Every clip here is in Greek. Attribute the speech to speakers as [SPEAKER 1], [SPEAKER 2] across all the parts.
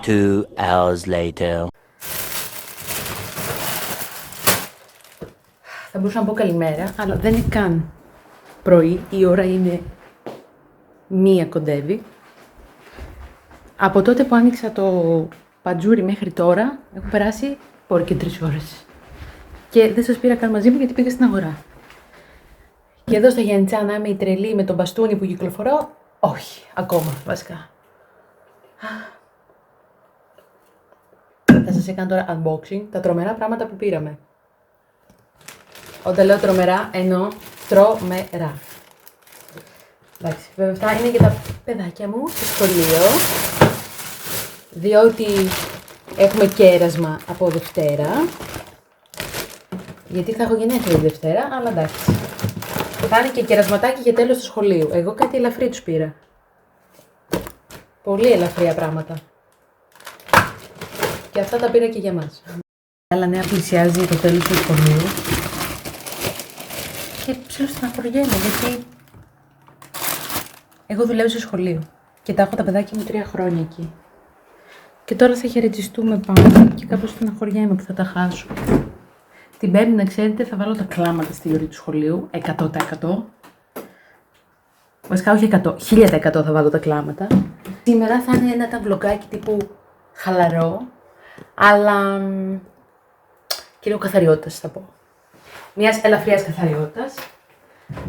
[SPEAKER 1] 2 hours later.
[SPEAKER 2] Θα μπορούσα να πω καλημέρα, αλλά δεν είναι καν πρωί. Η ώρα είναι 1 κοντεύει. Από τότε που άνοιξα το παντζούρι μέχρι τώρα, έχουν περάσει πόρ και 3 ώρες. Και δεν σας πήρα καν μαζί μου γιατί πήγα στην αγορά. Και εδώ στα Γιαννιτσά να είμαι η τρελή με τον μπαστούνι που κυκλοφορώ, όχι, ακόμα βασικά. Θα σας έκανα τώρα unboxing τα τρομερά πράγματα που πήραμε. Όταν λέω τρομερά, εννοώ τρομερά. Εντάξει, βέβαια αυτά είναι για τα παιδάκια μου στο σχολείο, διότι έχουμε κέρασμα από Δευτέρα, γιατί θα έχω γενέθλια Δευτέρα, αλλά εντάξει. Θα είναι και κερασματάκι για τέλος του σχολείου. Εγώ κάτι ελαφρύ τους πήρα. Πολύ ελαφριά πράγματα. Και αυτά τα πήρα και για μας. Άλλα νέα πλησιάζει το τέλος του σχολείου. Και ψιλοστεναχωριέμαι γιατί εγώ δουλεύω στο σχολείο και τα έχω τα παιδάκια μου 3 χρόνια εκεί. Και τώρα θα χαιρετιστούμε πάνω και κάπως στεναχωριέμαι που θα τα χάσω. Την Πέμπτη, να ξέρετε, θα βάλω τα κλάματα στη γιορτή του σχολείου, 100%. Βασικά όχι 100, 1000% θα βάλω τα κλάματα. Σήμερα θα είναι ένα ταυλοκάκι τύπου χαλαρό, αλλά και λίγο καθαριότητας θα πω. Μιας ελαφριάς καθαριότητας,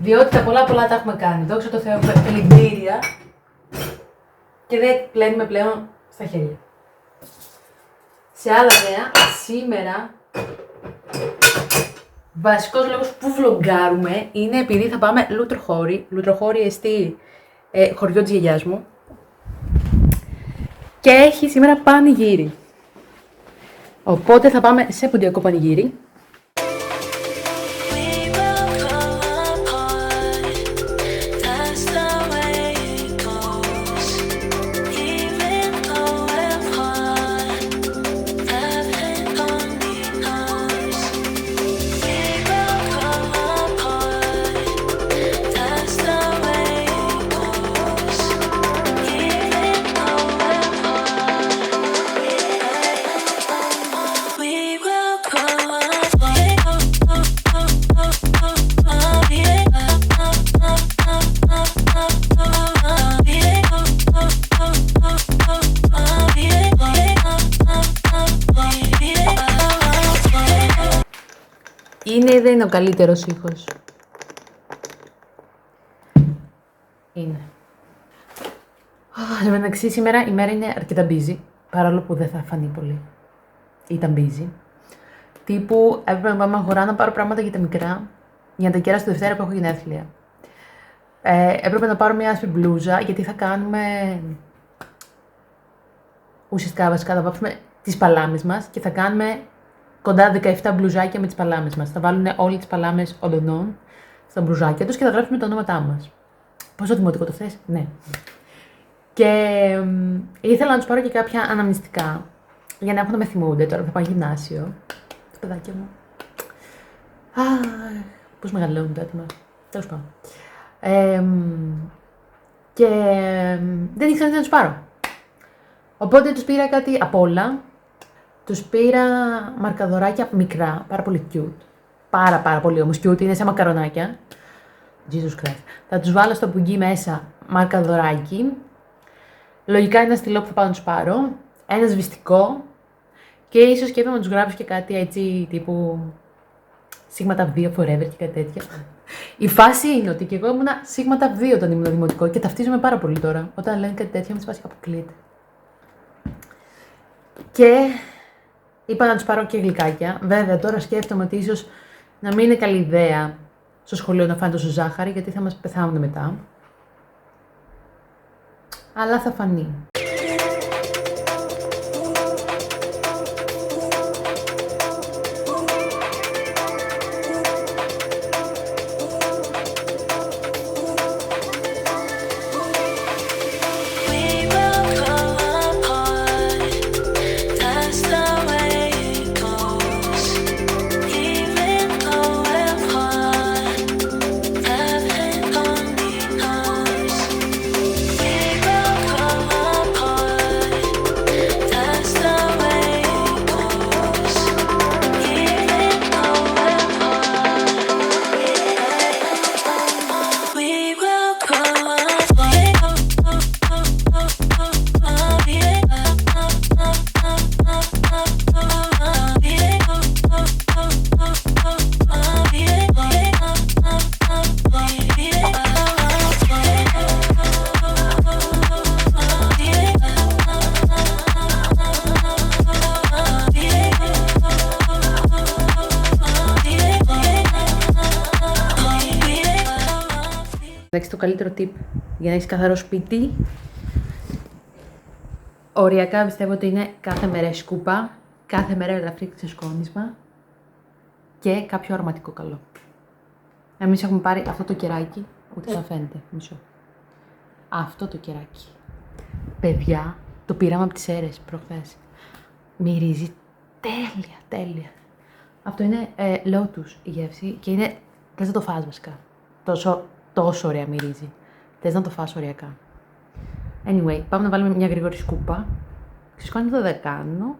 [SPEAKER 2] διότι τα πολλά τα έχουμε κάνει. Δόξα τω Θεώ, έχουμε πλυντήρια και δεν πλένουμε πλέον στα χέρια. Σε άλλα νέα, σήμερα, βασικός λόγος που βλογκάρουμε είναι επειδή θα πάμε Λουτροχώρη. Λουτροχώρη εστί χωριό της γιαγιάς μου. Και έχει σήμερα πανηγύρι. Οπότε θα πάμε σε ποντιακό πανηγύρι. Είναι ή δεν είναι ο καλύτερος ήχος? Είναι. Εν τω μεταξύ, σήμερα η μέρα είναι αρκετά busy, παρόλο που δεν θα φανεί πολύ. Ήταν busy. Τύπου έπρεπε να πάμε αγορά να πάρω πράγματα για τα μικρά, για να τα κεράσω τη Δευτέρα που έχω γενέθλια. Έπρεπε να πάρω μια άσπρη μπλούζα, γιατί θα κάνουμε. Ουσιαστικά, βασικά, θα βάψουμε τις παλάμες μας και θα κάνουμε κοντά 17 μπλουζάκια με τις παλάμες μας. Θα βάλουν όλοι τις παλάμες οντονών στα μπλουζάκια τους και θα γράψουμε τα ονόματά μας. Πόσο δημοτικό το θες? Ναι. Και ήθελα να τους πάρω και κάποια αναμνηστικά για να έχουν να με θυμούνται. Τώρα θα πάω γυμνάσιο. Τα παιδάκια μου. Πώς μεγαλώνουν τα έτοιμα. Τέλος πάντων. Και δεν ήξερα τι να τους πάρω. Οπότε τους πήρα κάτι απ' όλα. Τους πήρα μαρκαδοράκια μικρά, πάρα πολύ cute. Πάρα πολύ όμως cute, είναι σαν μακαρονάκια. Jesus Christ. Θα τους βάλω στο πουγγί μέσα μαρκαδοράκι. Λογικά ένα στυλό που θα πάω να τους πάρω. Ένα σβηστικό. Και ίσως σκέφτομαι να τους γράψω και κάτι έτσι τύπου σίγματα 2 forever και κάτι τέτοια. Η φάση είναι ότι και εγώ ήμουνα σίγματα 2 όταν ήμουν δημοτικό και ταυτίζομαι πάρα πολύ τώρα. Όταν λένε κάτι τέτοια, με τη φάση αποκλείεται. Και είπα να τους πάρω και γλυκάκια. Βέβαια, τώρα σκέφτομαι ότι ίσως να μην είναι καλή ιδέα στο σχολείο να φάνε τόσο ζάχαρη, γιατί θα μας πεθάνουν μετά. Αλλά θα φανεί. Εντάξει, το καλύτερο tip για να έχεις καθαρό σπίτι. Οριακά πιστεύω ότι είναι κάθε μέρα σκούπα, κάθε μέρα ελαφρύ ξεσκόνισμα και κάποιο αρωματικό καλό. Εμείς έχουμε πάρει αυτό το κεράκι, ούτε θα φαίνεται, μισό. Αυτό το κεράκι. Παιδιά, το πήραμε από τις Σέρρες προχθές. Μυρίζει τέλεια, τέλεια. Αυτό είναι Lotus η γεύση και είναι, θες να το φας βασικά. Τόσο ωραία μυρίζει. Θες να το φας οριακά. Anyway, πάμε να βάλουμε μια γρήγορη σκούπα. Ξεσκόνισμα δεν κάνω.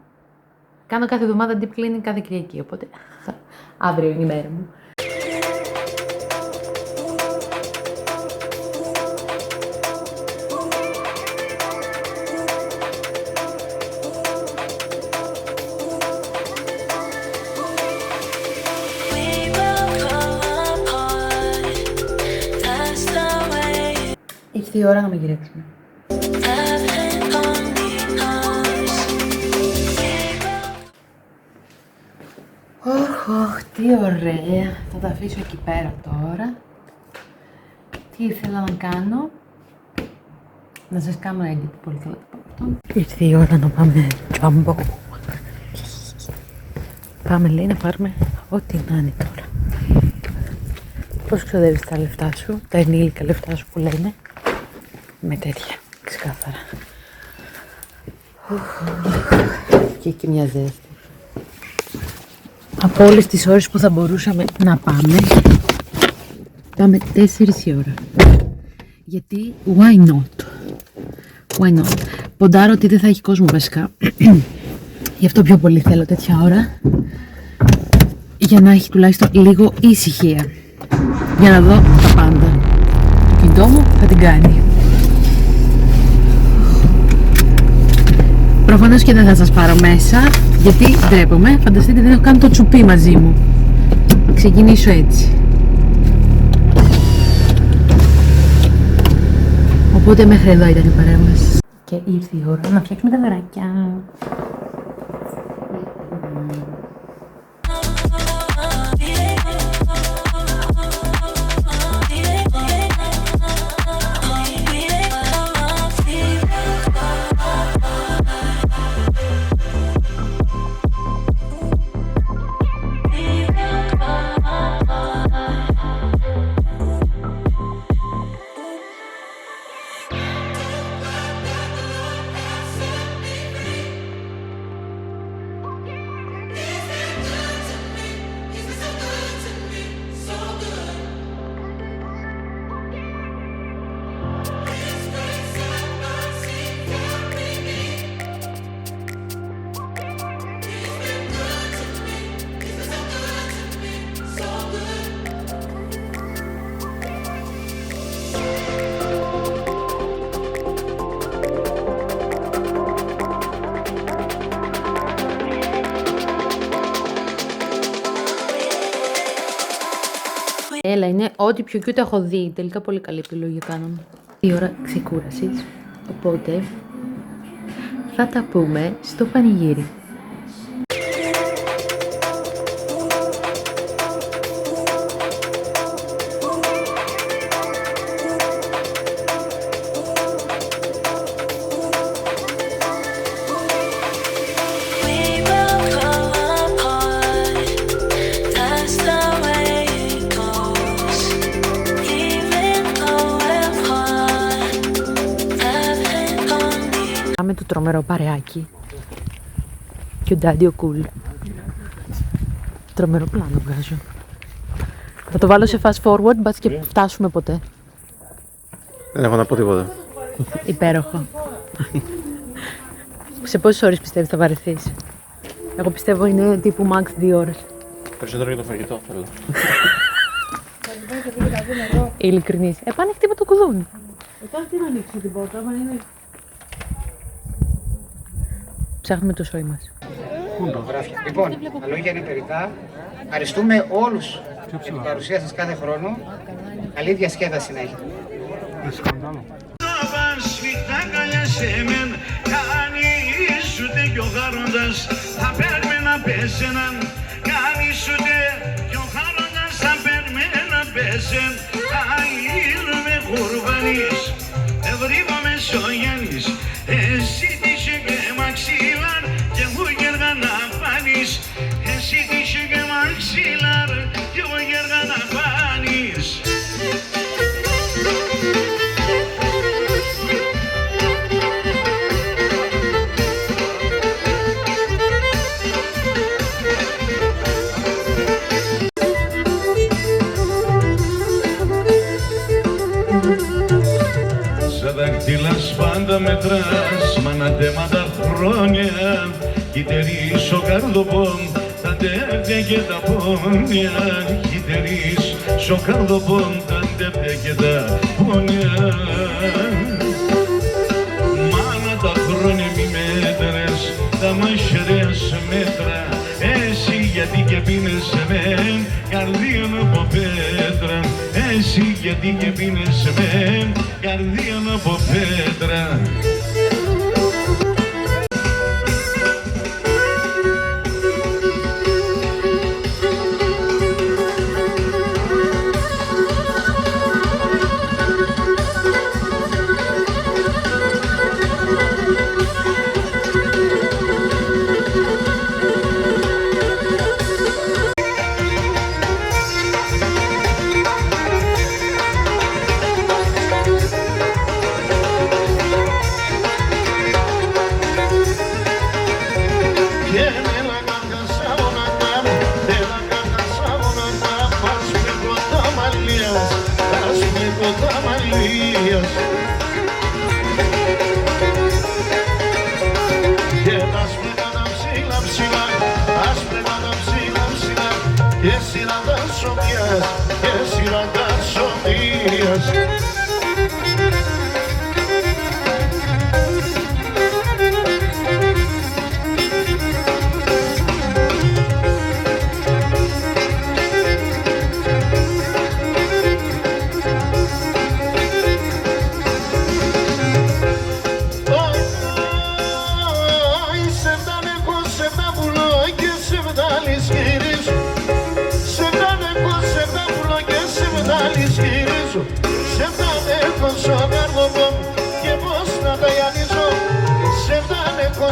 [SPEAKER 2] Κάνω κάθε εβδομάδα deep cleaning κάθε Κυριακή, οπότε αύριο είναι η μέρα μου. Ήρθε η ώρα να μαγειρέψουμε. Τι ωραία. Θα τα αφήσω εκεί πέρα τώρα. Τι ήθελα να κάνω. Να σας κάνω edit πολύ καλά το αυτό. Ήρθε η ώρα να πάμε τζάμπο. Πάμε λέει να πάρουμε ό,τι να είναι τώρα. Πώς ξοδεύεις τα λεφτά σου, τα ενήλικα λεφτά σου που λένε. Με τέτοια, ξεκάθαρα. Και εκεί μια ζέστη. Από όλες τις ώρες που θα μπορούσαμε να πάμε 4 η ώρα. Γιατί, why not? Why not? Ποντάρω ότι δεν θα έχει κόσμο βασικά. Γι' αυτό πιο πολύ θέλω τέτοια ώρα. Για να έχει τουλάχιστον λίγο ησυχία. Για να δω τα πάντα. Το κινητό μου θα την κάνει. Προφανώς και δεν θα σας πάρω μέσα, γιατί ντρέπομαι. Φανταστείτε δεν έχω κάνει το τσουπί μαζί μου. Θα ξεκινήσω έτσι. Οπότε μέχρι εδώ ήταν η παρέμβαση. Και ήρθε η ώρα να φτιάξουμε τα δωράκια. Έλα, είναι ό,τι πιο cute έχω δει. Τελικά πολύ καλή επιλογή κάναμε. Η ώρα ξεκούρασης, οπότε θα τα πούμε στο πανηγύρι. Με το τρομερό παρεάκι και ο Daddy ο cool. Τρομερό πλάνο βγάζω. Θα το βάλω σε fast forward, μπας και φτάσουμε ποτέ.
[SPEAKER 3] Δεν έχω να πω τίποτα.
[SPEAKER 2] Υπέροχο. Σε πόσες ώρες πιστεύεις θα βαρεθείς? Εγώ πιστεύω είναι τύπου max 2 ώρες.
[SPEAKER 3] Περισσότερο για το φαγητό θέλω.
[SPEAKER 2] Ειλικρινής. Πάνε χτύπα το κουδούνι. Τώρα τι να ανοίξει την πόρτα, άμα είναι... Ψάχνουμε το σόι μας.
[SPEAKER 4] Λοιπόν, τα λόγια είναι περιττά. Ευχαριστούμε όλους για την παρουσία σας κάθε χρόνο. Καλή διασκέδαση να έχετε.
[SPEAKER 5] ο Γιάννης. Εσύ τύχε και μαξιλάρ και εγώ γέργα να πάνεις. Εσύ τύχε και μαξιλάρ και εγώ γέργα να πάνεις. Σαν δάχτυλας πάντα μετράς, μα να τέματα χρόνια. Κιτερείς ο καρδοπών, τα τέπια και τα πόνια. Κιτερείς ο καρδοπών, τα τέπια και τα πόνια. Μάνα τα χρόνια μη μέτρες, τα μαχαιρές μέτρα. Εσύ γιατί και πίνες μεν, καρδίαν από πέτρα. Εσύ γιατί και πίνες μεν, καρδίαν από πέτρα.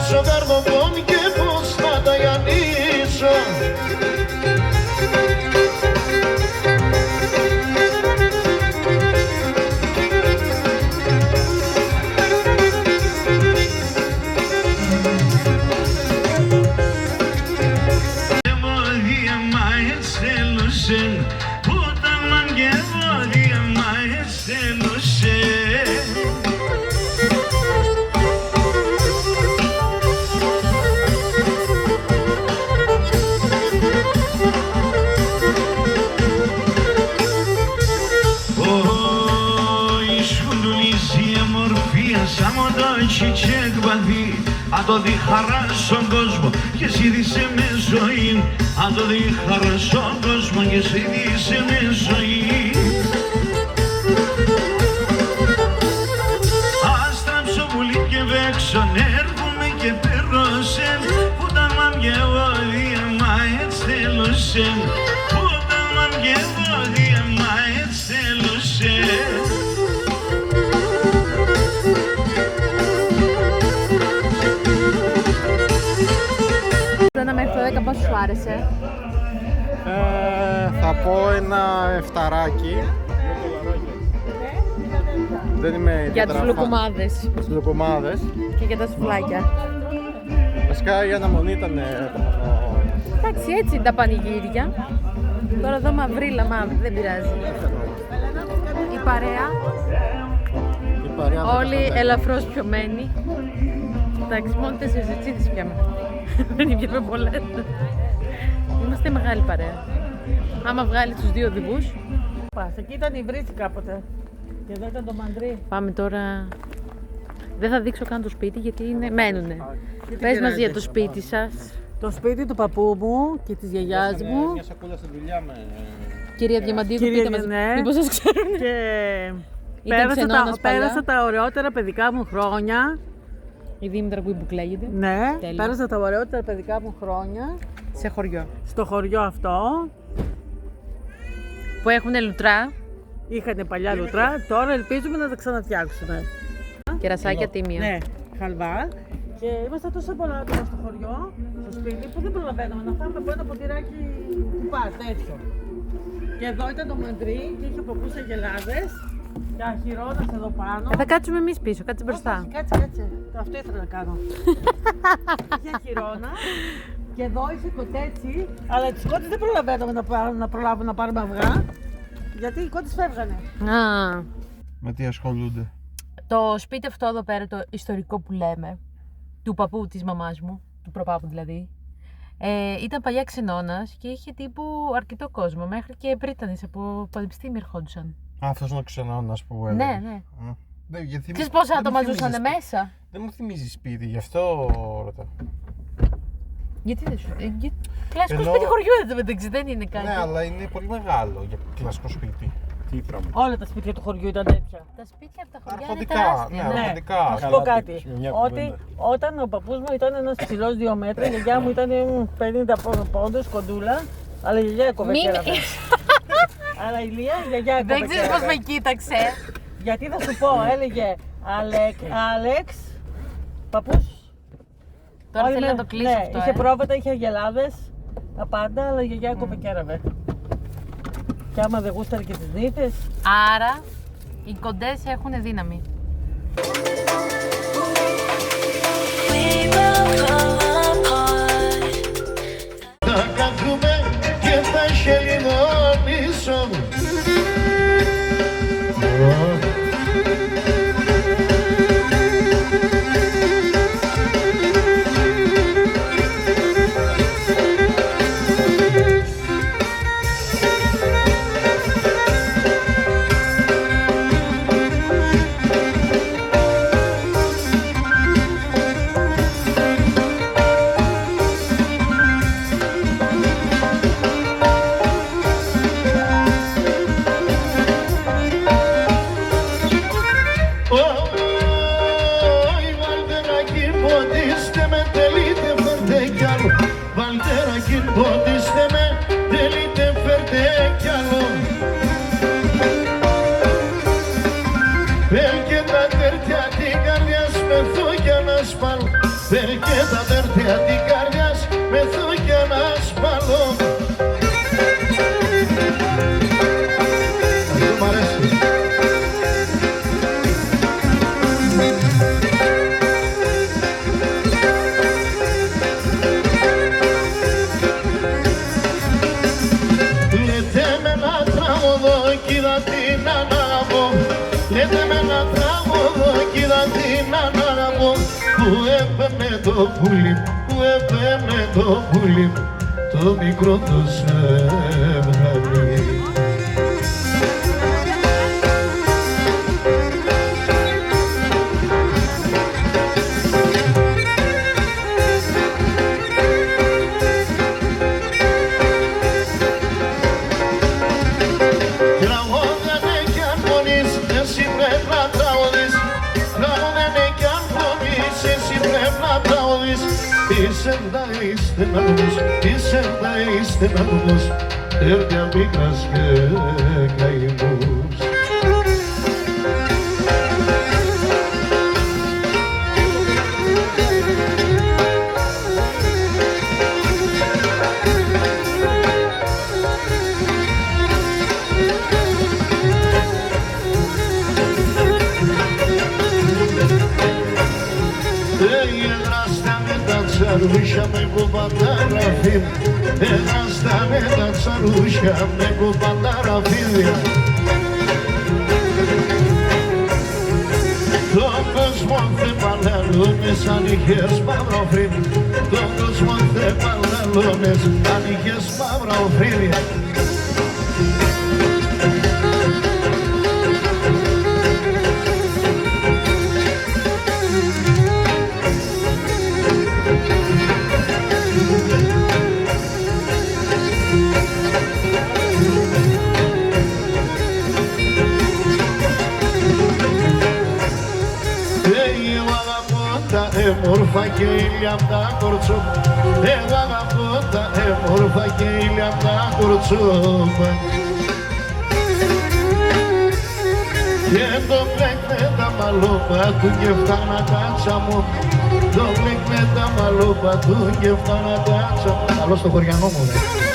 [SPEAKER 6] Στο καρδοπών και πώς θα τα γιαννήσω.
[SPEAKER 5] Αν το δει χαρά στον κόσμο και σίδησε με ζωή. Αν το δει χαρά στον κόσμο και σίδησε με ζωή. Άστραψω πουλί και βέξω, έρχομαι και περώσεν. Που τα μάμια βόδια μα έτσι θέλωσεν. Που τα μάμια βόδια μα έτσι θέλωσεν.
[SPEAKER 2] Μέχρι το 10 πώς σου άρεσε?
[SPEAKER 3] Θα πω ένα εφταράκι. Δεν είμαι
[SPEAKER 2] για τους λουκουμάδες.
[SPEAKER 3] Τους λουκουμάδες.
[SPEAKER 2] Και για τα σουφλάκια.
[SPEAKER 3] Βασικά η αναμονή ήταν...
[SPEAKER 2] Εντάξει, έτσι είναι τα πανηγύρια. Τώρα εδώ μαυρίλα, δεν πειράζει. Η παρέα. Όλοι ελαφρώς πιωμένοι. Εντάξει, μόνο 4 ζετσίδες πιάμε. Δεν πιάμε πολλές. Είμαστε μεγάλη παρέα. Άμα βγάλει τους 2 οδηγούς.
[SPEAKER 7] Εκεί ήταν η βρύση κάποτε. Και εδώ ήταν το μαντρί.
[SPEAKER 2] Πάμε τώρα. Δεν θα δείξω καν το σπίτι γιατί μένουνε. Πες μας για το σπίτι σας.
[SPEAKER 7] Το σπίτι του παππού μου και της γιαγιάς μου.
[SPEAKER 3] Μια σακούλα στη δουλειά με...
[SPEAKER 2] Κυρία Διαμαντίου, πείτε μας.
[SPEAKER 7] Ναι.
[SPEAKER 2] Μήπως σας ξέρουν.
[SPEAKER 7] Και πέρασα τα ωραιότερα παιδικά μου χρόνια.
[SPEAKER 2] Η Δήμητρα που μπουκλέγεται.
[SPEAKER 7] Ναι, πέρασα τα ωραιότερα παιδικά μου χρόνια.
[SPEAKER 2] Σε χωριό.
[SPEAKER 7] Στο χωριό αυτό.
[SPEAKER 2] Που έχουν λουτρά.
[SPEAKER 7] Είχανε παλιά λουτρά, τώρα ελπίζουμε να τα ξαναφτιάξουμε.
[SPEAKER 2] Κερασάκια τίμια.
[SPEAKER 7] Ναι, χαλβά. Και είμαστε τόσο πολλά άτομα στο χωριό, στο σπίτι, που δεν προλαβαίναμε να φάμε από ένα ποτηράκι κουπά, τέτοιο. Και εδώ ήταν το μαντρί και είχε από πούς αγελάδες και αχυρώνας εδώ πάνω.
[SPEAKER 2] Θα κάτσουμε εμείς πίσω, κάτσε μπροστά.
[SPEAKER 7] Όχι, κάτσε. Αυτό ήθελα να κάνω. Είχε αχυρώνα και εδώ είχε κοτέτσι, αλλά τις κότες δεν προλαβαίναμε να πάρουμε αυγά, γιατί οι κότες φεύγανε.
[SPEAKER 3] Με τι ασχολούνται?
[SPEAKER 2] Το σπίτι αυτό εδώ πέρα, το ιστορικό που λέμε, του παππού της μαμάς μου, του προπάπου δηλαδή, ήταν παλιά ξενώνας και είχε τύπου αρκετό κόσμο, μέχρι και πρίτανες από πανεπιστήμια ερχόντουσαν.
[SPEAKER 3] Αυτός είναι ο ξενώνας που έλεγε.
[SPEAKER 2] Ναι.
[SPEAKER 3] Γιατί
[SPEAKER 2] Ξέρεις πόσα άτομα ζούσαν μέσα?
[SPEAKER 3] Δεν μου θυμίζει σπίτι, γι' αυτό ρωτάω.
[SPEAKER 2] Γιατί δεν σου... Κλασικό σπίτι χωριού δεν είναι κάτι.
[SPEAKER 3] Ναι, αλλά είναι πολύ μεγάλο για κλασικό σπίτι. Τι πράγμα.
[SPEAKER 7] Όλα τα σπίτια του χωριού ήταν τέτοια.
[SPEAKER 2] Τα σπίτια από τα χωριά είναι
[SPEAKER 3] Αρχοντικά,
[SPEAKER 2] τεράστια.
[SPEAKER 3] ναι,
[SPEAKER 7] Να
[SPEAKER 3] αρχοντικά.
[SPEAKER 7] σου πω κάτι. Ότι όταν ο παππούς μου ήταν ένας ψηλός 2 μέτρα, η γιαγιά μου ήταν 50 πόντους, κοντούλα, αλλά η γιαγιά έκοβε κέρατα. Αλλά η Λία, η γιαγιά έκοβε
[SPEAKER 2] Δεν ξέρεις πώς με κοίταξε.
[SPEAKER 7] Γιατί θα σου πω, έλεγε Άλεξ, παππούς.
[SPEAKER 2] Τώρα
[SPEAKER 7] όλοι
[SPEAKER 2] θέλω
[SPEAKER 7] με-
[SPEAKER 2] να το κλείσω
[SPEAKER 7] ναι,
[SPEAKER 2] αυτό.
[SPEAKER 7] είχε πρόβατα, είχε αγελάδες, τα πάντα, αλλά η γιαγιά έκοβε κέραβε. Και άμα δεν γούσταρε και τις νύφες,
[SPEAKER 2] Άρα, οι κοντές έχουν δύναμη.
[SPEAKER 6] Θα καθούμε και θα χελιδονίσω. Ποτίστε με, θέλετε φέρτε κι άλλο. Φέρ και τα τέρτια την καρδιάς με θούκια να σπάλω. Φέρ και τα τέρτια την καρδιάς με θούκια να σπάλω. Αυτό μ' αρέσει. Την ανάγω, λέτε με ένα τραγούδο κι είδα την ανάγω. Που έπαιρνε το πουλί, που έπαιρνε το πουλί, το μικρό το ζευγάρι. Είστε να δούμε έρθια μικράς και καημούς. Τσαρούσια με κουπανταραφίδια, έγαστανε τα τσαρούσια με κουπανταραφίδια. Τον κόσμο δεν παλαιαλούνε σαν είχες μαύρο φρύδι. Τον κόσμο δεν παλαιαλούνε σαν είχες μαύρο φρύδι. Έμορφα και ήλια απ' τα κορτσόπα, εγώ αγαπώ τα έμορφα και ήλια απ' τα κορτσόπα. Και το μπλεκ με τα μαλόπα του και φτάνα τάτσα μου. Το μπλεκ με τα μαλόπα του και φτάνα τάτσα μου. Καλό στο χωριανό μου, ρε.